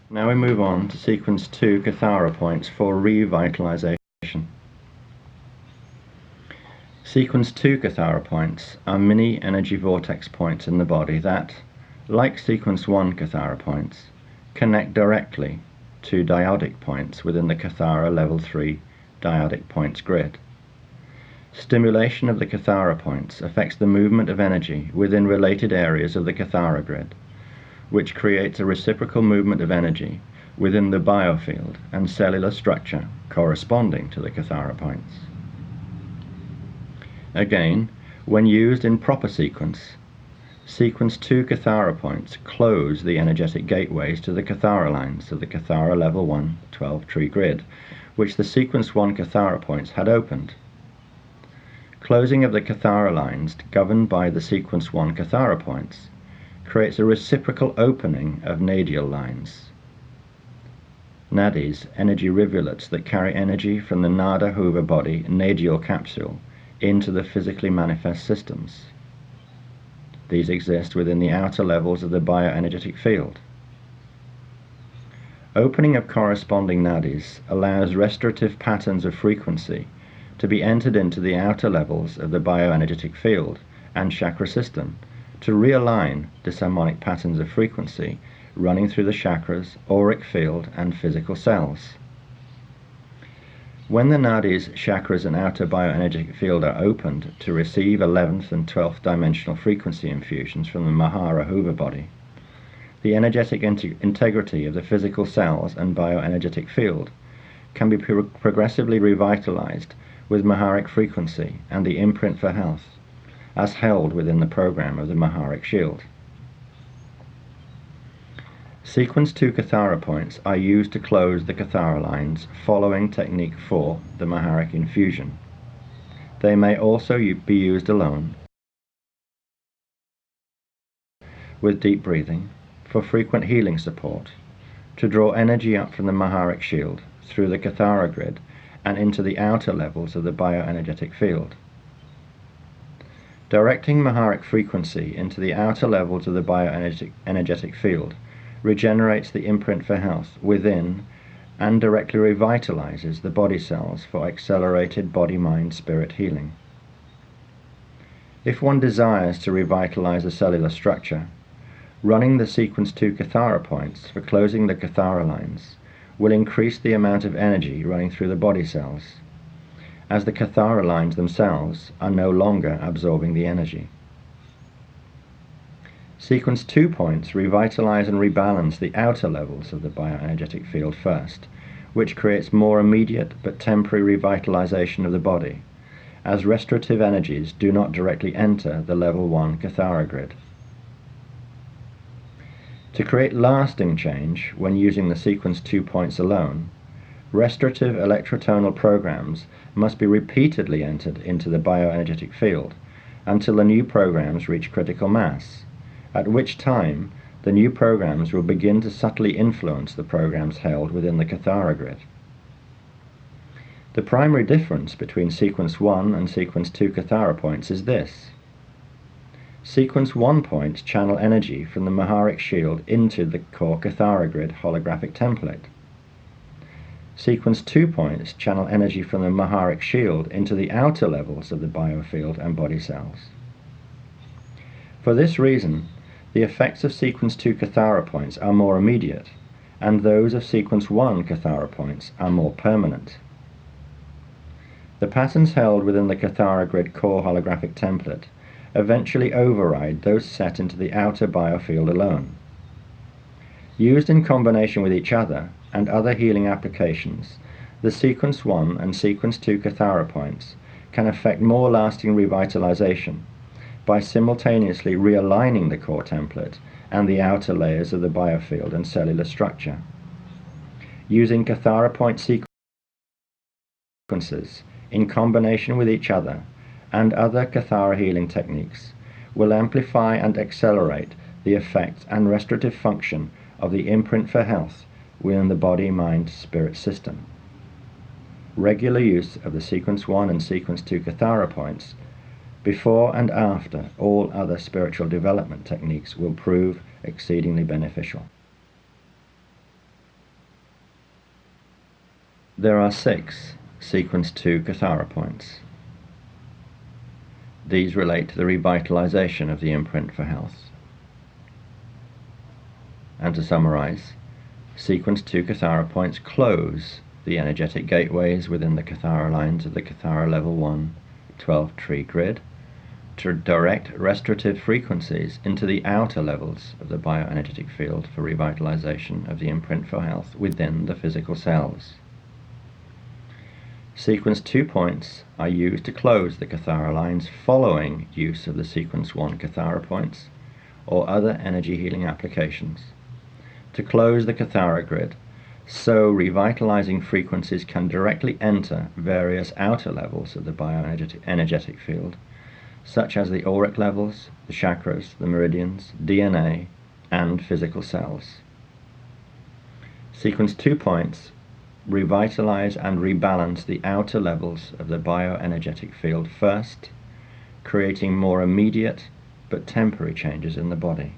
Now we move on to sequence 2 Kathara points for revitalization. Sequence 2 Kathara points are mini energy vortex points in the body that, like sequence 1 Kathara points, connect directly to dyadic points within the Kathara level 3 dyadic points grid. Stimulation of the Kathara points affects the movement of energy within related areas of the Kathara grid, which creates a reciprocal movement of energy within the biofield and cellular structure corresponding to the Kathara points. Again, when used in proper sequence, sequence 2 Kathara points close the energetic gateways to the Kathara lines of the Kathara level 1 12 tree grid, which the sequence 1 Kathara points had opened. Closing of the Kathara lines governed by the sequence 1 Kathara points creates a reciprocal opening of nadial lines. Nadis, energy rivulets that carry energy from the Nada Hoover body nadial capsule into the physically manifest systems. These exist within the outer levels of the bioenergetic field. Opening of corresponding nadis allows restorative patterns of frequency to be entered into the outer levels of the bioenergetic field and chakra system to realign disharmonic patterns of frequency running through the chakras, auric field, and physical cells. When the nadis, chakras, and outer bioenergetic field are opened to receive 11th and 12th dimensional frequency infusions from the Mahara Hoover body, the energetic integrity of the physical cells and bioenergetic field can be progressively revitalized with Maharic frequency and the imprint for health, as held within the program of the Maharic shield. Sequence 2 Kathara points are used to close the Kathara lines following technique 4, the Maharic infusion. They may also be used alone with deep breathing for frequent healing support, to draw energy up from the Maharic shield through the Kathara grid and into the outer levels of the bioenergetic field. Directing Maharic frequency into the outer levels of the bioenergetic field regenerates the imprint for health within and directly revitalizes the body cells for accelerated body-mind-spirit healing. If one desires to revitalize the cellular structure, running the sequence 2 Kathara points for closing the Kathara lines will increase the amount of energy running through the body cells, as the Kathara lines themselves are no longer absorbing the energy. Sequence 2 points revitalize and rebalance the outer levels of the bioenergetic field first, which creates more immediate but temporary revitalization of the body, as restorative energies do not directly enter the level 1 Kathara grid. To create lasting change when using the sequence 2 points alone, restorative electrotonal programs must be repeatedly entered into the bioenergetic field until the new programs reach critical mass, at which time the new programs will begin to subtly influence the programs held within the Kathara grid. The primary difference between sequence 1 and sequence 2 Kathara points is this. Sequence 1 points channel energy from the Maharic shield into the core Kathara grid holographic template. Sequence 2 points channel energy from the Maharic shield into the outer levels of the biofield and body cells. For this reason, the effects of sequence 2 Kathara points are more immediate, and those of sequence 1 Kathara points are more permanent. The patterns held within the Kathara grid core holographic template eventually override those set into the outer biofield alone. Used in combination with each other and other healing applications, the sequence 1 and sequence 2 Kathara points can effect more lasting revitalization by simultaneously realigning the core template and the outer layers of the biofield and cellular structure. Using Kathara point sequences in combination with each other and other Kathara healing techniques will amplify and accelerate the effect and restorative function of the imprint for health within the body-mind-spirit system. Regular use of the sequence 1 and sequence 2 Kathara points before and after all other spiritual development techniques will prove exceedingly beneficial. There are 6 sequence 2 Kathara points. These relate to the revitalization of the imprint for health. And to summarize, sequence 2 Kathara points close the energetic gateways within the Kathara lines of the Kathara level 1 12-tree grid to direct restorative frequencies into the outer levels of the bioenergetic field for revitalization of the imprint for health within the physical cells. Sequence 2 points are used to close the Kathara lines following use of the sequence 1 Kathara points or other energy healing applications to close the Kathara grid so revitalizing frequencies can directly enter various outer levels of the bioenergetic field, such as the auric levels, the chakras, the meridians, DNA, and physical cells. Sequence 2 points revitalize and rebalance the outer levels of the bioenergetic field first, creating more immediate but temporary changes in the body.